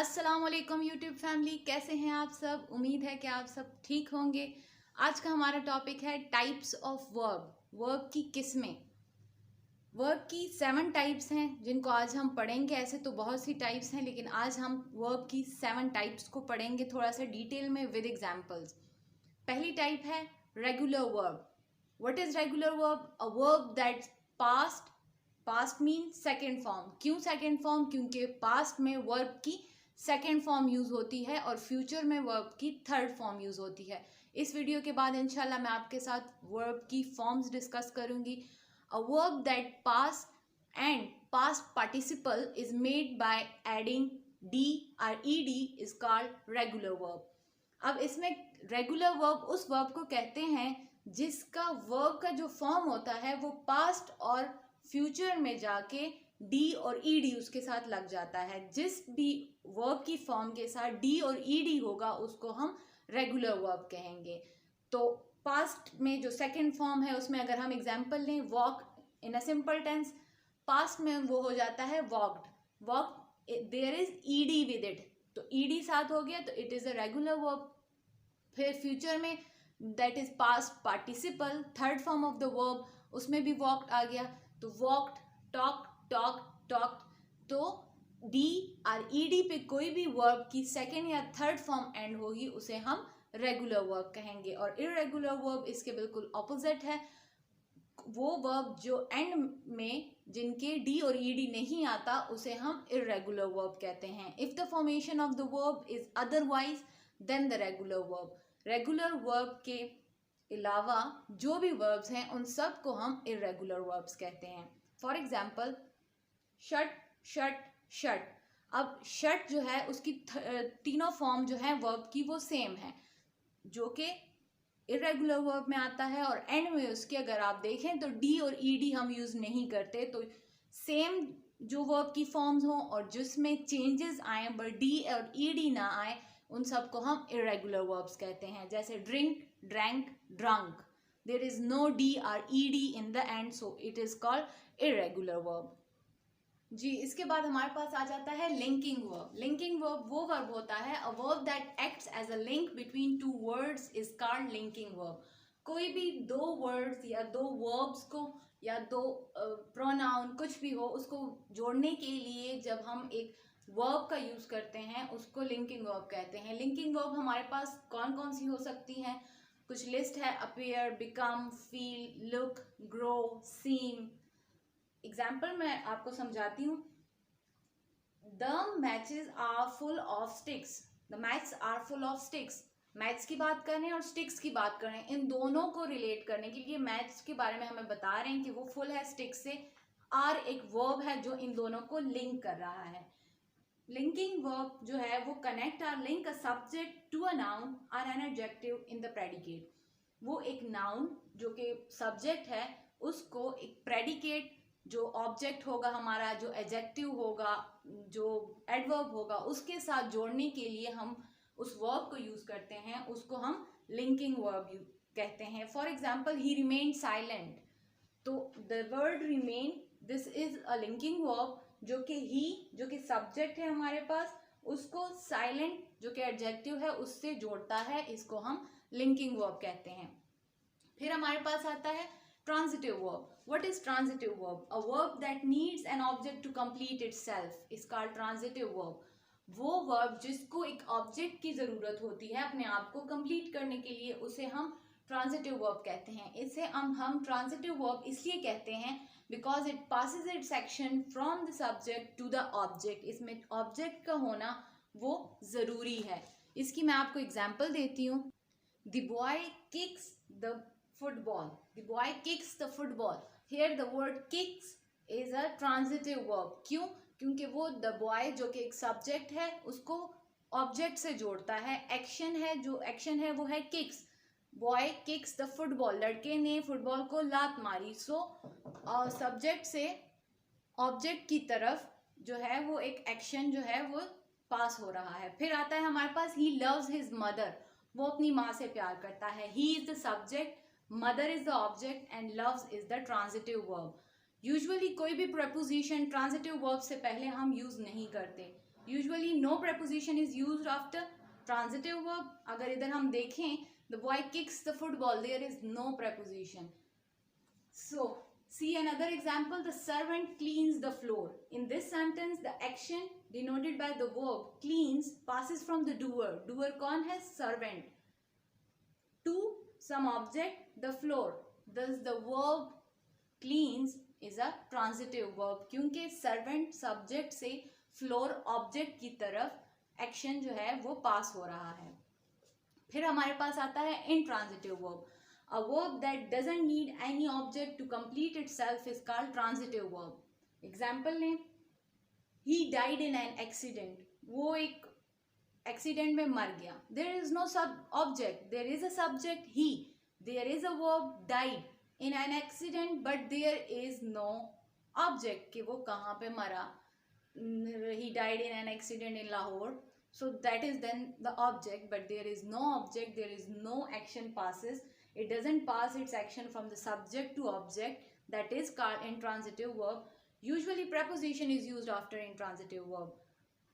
अस्सलाम वालेकुम YouTube family, कैसे हैं आप सब। उम्मीद है कि आप सब ठीक होंगे। आज का हमारा टॉपिक है टाइप्स ऑफ वर्ब की किस्में। वर्ब की 7 टाइप्स हैं जिनको आज हम पढ़ेंगे। ऐसे तो बहुत सी टाइप्स हैं, लेकिन आज हम वर्ब की 7 टाइप्स को पढ़ेंगे थोड़ा सा डिटेल में विद एग्जांपल्स। पहली टाइप है regular verb. What is regular verb? A verb that's past mean second form. क्यों सेकेंड फॉर्म? क्योंकि पास्ट में वर्ब की सेकेंड फॉर्म यूज होती है और फ्यूचर में वर्ब की थर्ड फॉर्म यूज होती है। इस वीडियो के बाद इंशाल्लाह मैं आपके साथ वर्ब की फॉर्म्स डिस्कस करूंगी। A verb that pass and past participle is made by adding D और ED is called regular verb. अब इसमें रेगुलर वर्ब उस वर्ब को कहते हैं जिसका वर्ब का जो फॉर्म होता है वो पास्ट और फ्यूचर में जाके डी और ईडी उसके साथ लग जाता है। जिस भी वर्ब की फॉर्म के साथ डी और ईडी होगा उसको हम रेगुलर वर्ब कहेंगे। तो पास्ट में जो सेकंड फॉर्म है उसमें अगर हम एग्जांपल लें, walk in a simple tense, past में वो हो जाता है walked. Walk there is ED with it, तो ईडी साथ हो गया तो it is a regular verb. फिर फ्यूचर में that is past participle, third form of the verb, उसमें भी वॉक्ड आ गया तो वॉक्ड, टॉक, टॉक। तो डी और ईडी पे कोई भी वर्ब की सेकेंड या थर्ड फॉर्म एंड होगी उसे हम रेगुलर वर्ब कहेंगे। और इररेगुलर वर्ब इसके बिल्कुल ऑपोजिट है। वो वर्ब जो एंड में जिनके डी और ईडी नहीं आता उसे हम इररेगुलर वर्ब कहते हैं। If the formation of the verb is otherwise then the regular verb. Regular verb के अलावा जो भी वर्ब्स हैं उन सब को हम इररेगुलर वर्ब्स कहते हैं। For example shut, shut, shut. अब शट जो है उसकी तीनों फॉर्म जो है वर्ब की वो सेम है, जो कि इरेगुलर वर्ब में आता है। और एंड में उसके अगर आप देखें तो डी और ईडी हम यूज नहीं करते। तो सेम जो वर्ब की फॉर्म्स हों और जिसमें चेंजेस आए बट डी और ईडी ना आए उन सबको हम इरेगुलर वर्ब्स कहते हैं। जैसे drink, drank, drunk, there is no D और ED in the end, so it is called irregular verb. जी, इसके बाद हमारे पास आ जाता है लिंकिंग वर्ब। लिंकिंग वर्ब वो वर्ब होता है a verb that acts as a link between two words is called linking verb. कोई भी दो वर्ड्स या दो वर्ब्स को या दो प्रोनाउन कुछ भी हो उसको जोड़ने के लिए जब हम एक वर्ब का यूज करते हैं उसको लिंकिंग वर्ब कहते हैं। लिंकिंग वर्ब हमारे पास कौन कौन सी हो सकती हैं, कुछ लिस्ट है। Appear, become, feel, look, grow, seem. Example मैं आपको समझाती हूँ। The matches are full of sticks. The matches are full of sticks. Match की बात कर रहे हैं और स्टिक्स की बात कर रहे हैं। इन दोनों को रिलेट करने के लिए मैच के बारे में हमें बता रहे हैं कि वो फुल है स्टिक्स से। आर एक वर्ब है जो इन दोनों को लिंक कर रहा है। लिंकिंग वर्ब जो है वो कनेक्ट और link a subject to a noun और an adjective in the predicate. वो एक नाउन जो कि सब्जेक्ट है उसको एक प्रेडिकेट जो ऑब्जेक्ट होगा हमारा, जो एडजेक्टिव होगा, जो एडवर्ब होगा उसके साथ जोड़ने के लिए हम उस वर्ब को यूज करते हैं, उसको हम लिंकिंग वर्ब कहते हैं। For example he remain silent, तो the word remain this is a linking verb जो कि ही जो कि सब्जेक्ट है हमारे पास उसको साइलेंट जो कि एडजेक्टिव है उससे जोड़ता है, इसको हम लिंकिंग वर्ब कहते हैं। फिर हमारे पास आता है transitive verb. What is transitive verb? A verb that needs an object to complete itself is called transitive verb. वो वर्ब जिसको एक ऑब्जेक्ट की जरूरत होती है अपने आप को कंप्लीट करने के लिए उसे हम ट्रांजिटिव वर्ब कहते हैं। इसे हम ट्रांजिटिव वर्ब इसलिए कहते हैं because it passes its action from the subject to the object. इसमें ऑब्जेक्ट का होना वो जरूरी है। इसकी मैं आपको एग्जाम्पल देती हूँ। The boy kicks the football. The boy kicks the football. Here the word kicks is a transitive verb. क्यों? क्योंकि वो the boy जो कि एक subject है उसको object से जोड़ता है। एक्शन है, जो एक्शन है वो है kicks. Boy kicks the football. लड़के ने फुटबॉल को लात मारी। सो सब्जेक्ट से ऑब्जेक्ट की तरफ जो है वो एक एक्शन जो है वो पास हो रहा है। फिर आता है हमारे पास he loves his mother. वो अपनी माँ से प्यार करता है। He is the subject, mother is the object and loves is the transitive verb. Usually कोई भी प्रपोजिशन ट्रांजिटिव वर्ब से पहले हम यूज नहीं करते। Usually no preposition is used after transitive verb. अगर इधर हम देखें, the boy kicks the football, there is no preposition. So see another example, the servant cleans the floor. In this sentence the action denoted by the verb cleans passes from the doer. Doer कौन है? Servant. To some object, the floor. Thus the verb cleans is a transitive verb, क्योंकि servant subject से floor object की तरफ action जो है वो pass हो रहा है. फिर हमारे पास आता है intransitive verb. A verb that doesn't need any object to complete itself is called transitive verb. Example लें, he died in an accident. वो एक accident में मर गया. There is no object. There is a subject he. There is a verb died in an accident, but there is no object कि वो कहाँ पे मरा. He died in an accident in Lahore. So that is then the object, but there is no object. There is no action passes. It doesn't pass its action from the subject to object. That is called intransitive verb. Usually preposition is used after intransitive verb.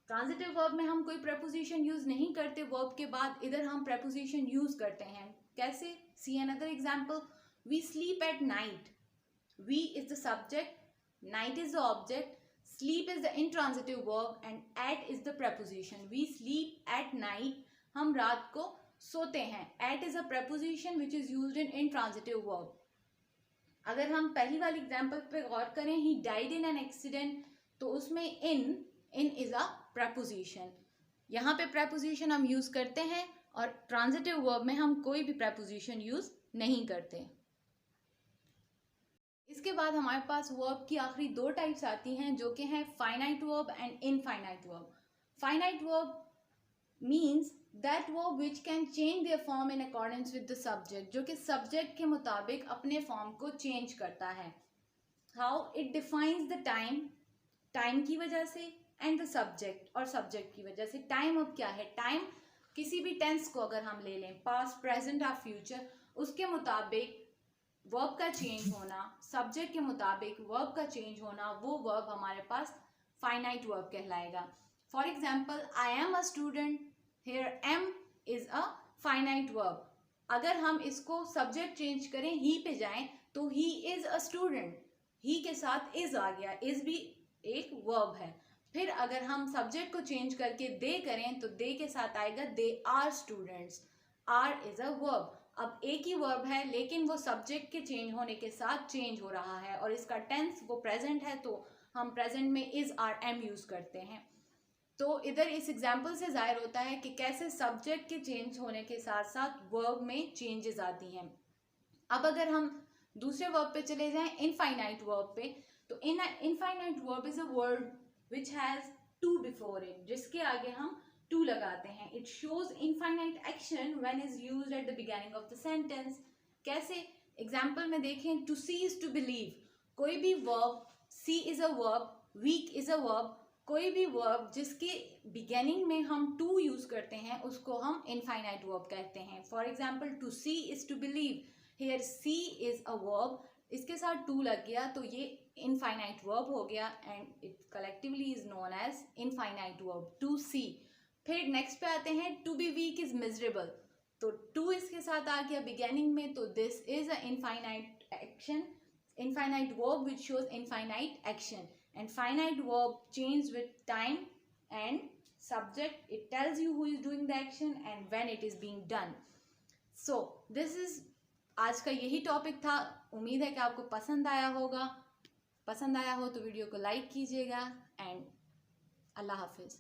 Transitive verb में हम कोई preposition use नहीं करते verb के बाद, इधर हम preposition use करते हैं. कैसे? See another example. We sleep at night. We is the subject, night is the object, sleep is the intransitive verb and at is the preposition. We sleep at night. हम रात को सोते हैं. At is a preposition which is used in intransitive verb. अगर हम पहली वाली example पे गौर करें, he died in an accident, तो उसमें in is a preposition. यहाँ पे preposition हम यूज करते हैं और transitive verb में हम कोई भी preposition यूज नहीं करते. इसके बाद हमारे पास verb की आखिरी दो टाइप्स आती हैं जो कि हैं finite verb and infinite verb. Finite verb means that verb which can change their form in accordance with the subject, जो कि subject के मुताबिक अपने form को change करता है. How? It defines the time की वजह से and the subject और subject की वजह से. Time अब क्या है? Time किसी भी tense को अगर हम ले लें, past, present और future, उसके मुताबिक verb का change होना, subject के मुताबिक verb का change होना, वो verb हमारे पास finite verb कहलाएगा. For example, I am a student. Here am is a finite verb. अगर हम इसको subject change करें, he पे जाएं, तो he is a student. he के साथ is आ गया, is भी एक verb है. फिर अगर हम subject को change करके they करें, तो they के साथ आएगा they are students. are is a verb. अब एक ही verb है लेकिन वो subject के change होने के साथ change हो रहा है और इसका tense वो present है, तो हम present में is, are, am यूज करते हैं. तो इधर इस एग्जाम्पल से जाहिर होता है कि कैसे सब्जेक्ट के चेंज होने के साथ साथ वर्ब में चेंजेस आती हैं. अब अगर हम दूसरे वर्ब पे चले जाएं, इनफाइनाइट वर्ब पे, तो infinitive verb is a word which has to before it, जिसके आगे हम टू लगाते हैं. It shows infinitive action when is used at the beginning of the sentence. कैसे? एग्जाम्पल में देखें, to see is to believe. कोई भी verb, see is a verb, week is a verb, कोई भी वर्ब जिसके बिगिनिंग में हम टू यूज करते हैं उसको हम इनफाइनाइट वर्ब कहते हैं. For example, to see is to believe. Here see is a verb, इसके साथ टू लग गया तो ये इनफाइनाइट वर्ब हो गया and it collectively is known as infinite verb, to see. फिर नेक्स्ट पे आते हैं, to be weak is miserable. तो टू इसके साथ आ गया बिगिनिंग में, तो this is a infinite action, infinite verb which shows infinite action. And finite verb changes with time and subject. It tells you who is doing the action and when it is being done. So this is आज का यही topic था. उम्मीद है कि आपको पसंद आया होगा. पसंद आया हो तो वीडियो को लाइक कीजिएगा एंड अल्लाह हाफिज़.